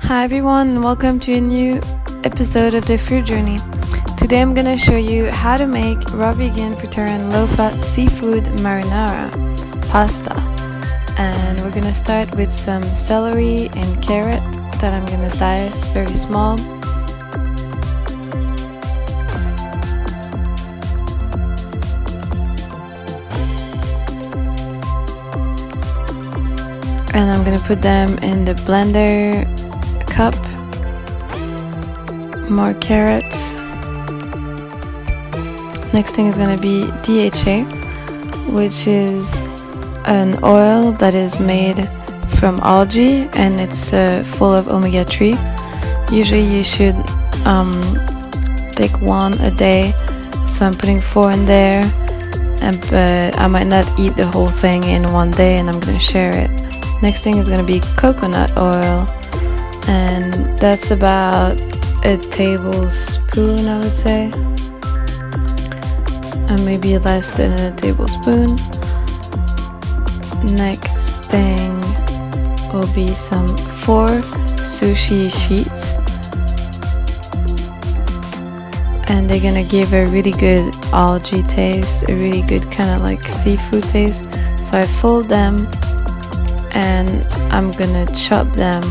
Hi everyone, and welcome to a new episode of the Fruit Journey. Today I'm gonna show you how to make raw vegan fruitarian low-fat seafood marinara pasta. And we're gonna start with some celery and carrot that I'm gonna dice very small. And I'm gonna put them in the blender cup. More carrots. Next thing is gonna be DHA, which is an oil that is made from algae and it's full of omega-3. Usually you should take one a day, so I'm putting 4 in there, but I might not eat the whole thing in one day and I'm gonna share it. Next thing is going to be coconut oil, and that's about a tablespoon, I would say, and maybe less than a tablespoon. Next thing will be some 4 sushi sheets, and they're going to give a really good algae taste, a really good kind of like seafood taste. So I fold them and I'm gonna chop them,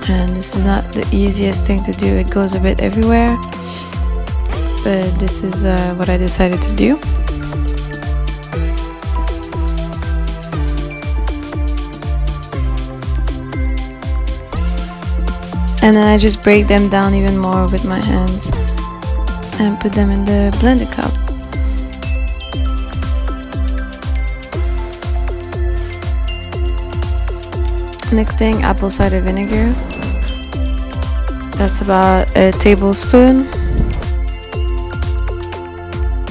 and this is not the easiest thing to do. It goes a bit everywhere, but this is what I decided to do. And then I just break them down even more with my hands and put them in the blender cup. Next thing, apple cider vinegar. That's about a tablespoon.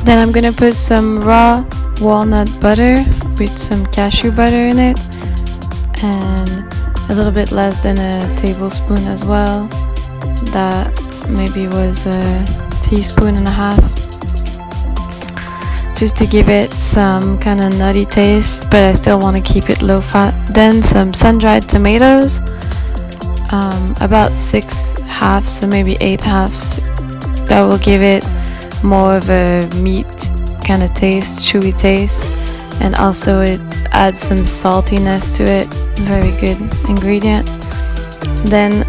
Then I'm gonna put some raw walnut butter with some cashew butter in it, and a little bit less than a tablespoon as well. That maybe was a teaspoon and a half, just to give it some kind of nutty taste, but I still want to keep it low fat. Then some sun-dried tomatoes, about 6 halves, so maybe 8 halves. That will give it more of a meat kind of taste, chewy taste, and also it adds some saltiness to it. Very good ingredient. Then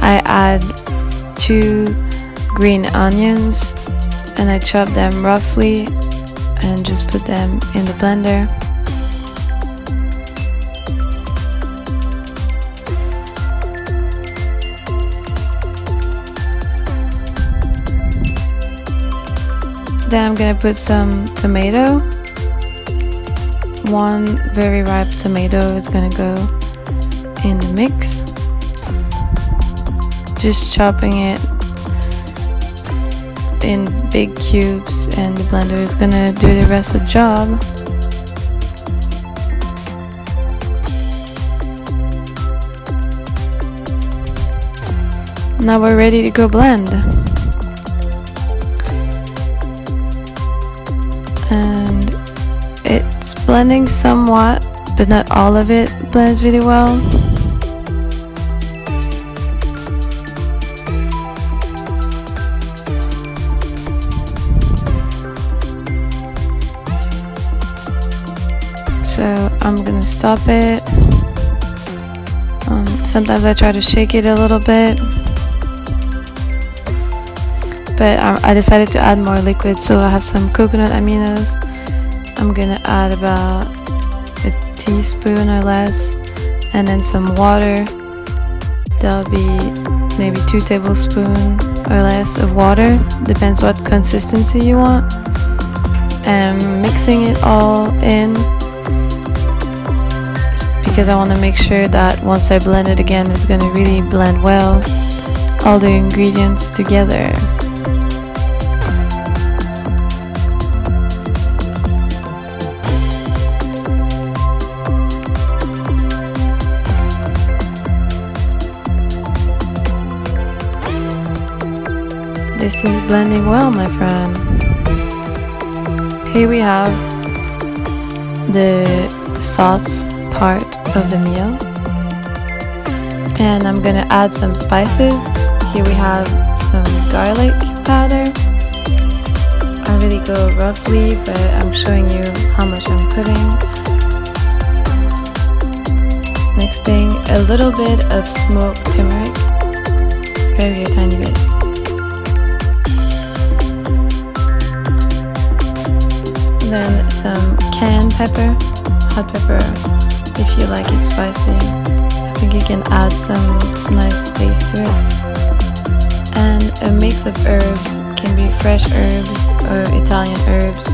I add 2 green onions, and I chop them roughly and just put them in the blender. Then I'm gonna put some tomato. 1 very ripe tomato is gonna go in the mix. Just chopping it in big cubes, and the blender is gonna do the rest of the job. Now we're ready to go blend, and it's blending somewhat, but not all of it blends really well. So I'm gonna stop it. Sometimes I try to shake it a little bit, but I decided to add more liquid, so I have some coconut aminos. I'm gonna add about a teaspoon or less, and then some water. That'll be maybe 2 tablespoons or less of water, depends what consistency you want. And mixing it all in, because I want to make sure that once I blend it again, it's going to really blend well, all the ingredients together. This is blending well, my friend. Here we have the sauce part of the meal. And I'm gonna add some spices. Here we have some garlic powder. I really go roughly, but I'm showing you how much I'm putting. Next thing, a little bit of smoked turmeric, very tiny bit. Then some cayenne pepper, hot pepper if you like it spicy. I think you can add some nice taste to it. And a mix of herbs, can be fresh herbs or Italian herbs.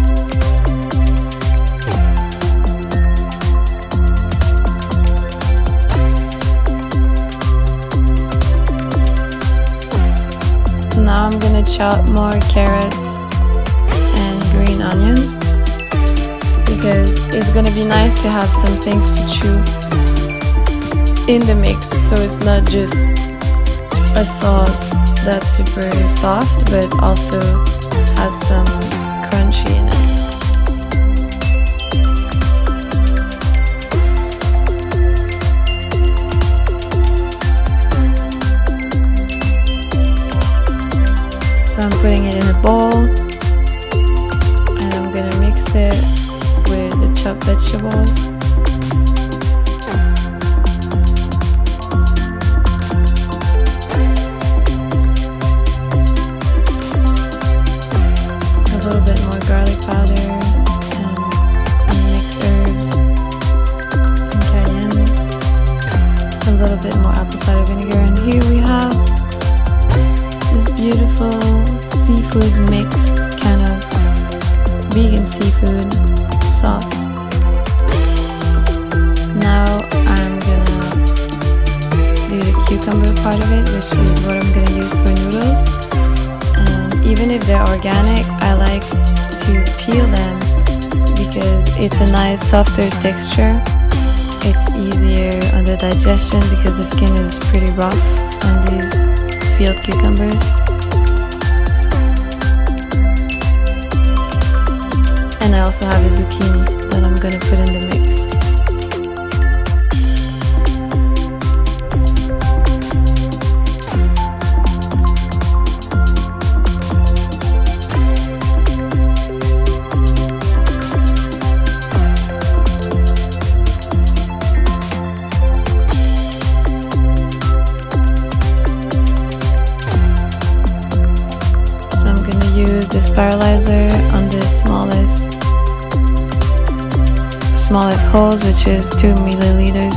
Now I'm gonna chop more carrots and green onions because it's gonna be nice to have some things to chew in the mix, so it's not just a sauce that's super soft but also has some crunchy in it. So I'm putting it in a bowl and I'm gonna mix it with the chopped vegetables. A little bit more garlic powder and some mixed herbs and cayenne. A little bit more apple cider vinegar, and here we have this beautiful seafood mix, kind of vegan seafood sauce. Now I'm gonna do the cucumber part of it, which is what I'm gonna use for noodles. And even if they're organic, I like to peel them because it's a nice softer texture. It's easier on the digestion because the skin is pretty rough on these peeled cucumbers. And I also have a zucchini that I'm gonna put in the mix. Use the spiralizer on the smallest holes, which is 2 millimeters.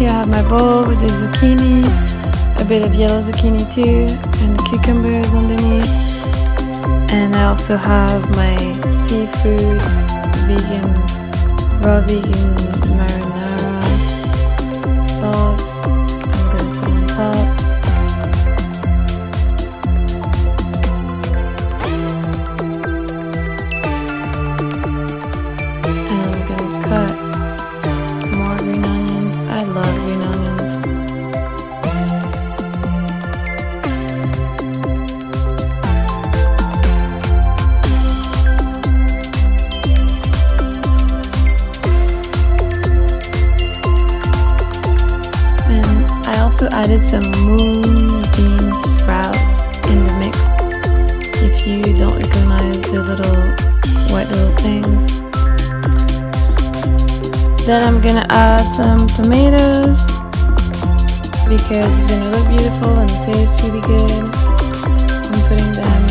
Here I have my bowl with the zucchini, a bit of yellow zucchini too, and the cucumbers underneath. And I also have my seafood, raw vegan marinara sauce. I'm gonna put on top. And I'm gonna cut more green onions. I love green onions. I also added some Mung Bean sprouts in the mix, if you don't recognize the white little things. Then I'm gonna add some tomatoes because it's gonna look beautiful and taste really good. I'm putting them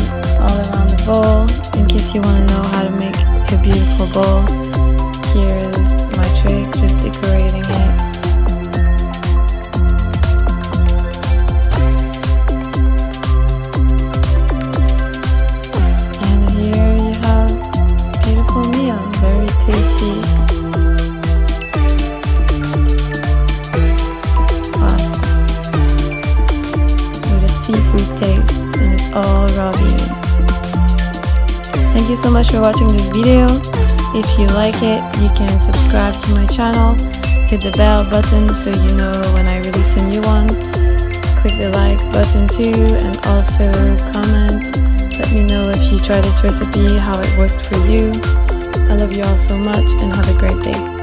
all around the bowl in case you want to know how to make a beautiful bowl. Here is my trick, just decorating it. sweet taste, and it's all raw vegan. Thank you so much for watching this video. If you like it, you can subscribe to my channel, hit the bell button so you know when I release a new one. Click the like button too, and also comment. Let me know if you try this recipe, how it worked for you. I love you all so much, and have a great day.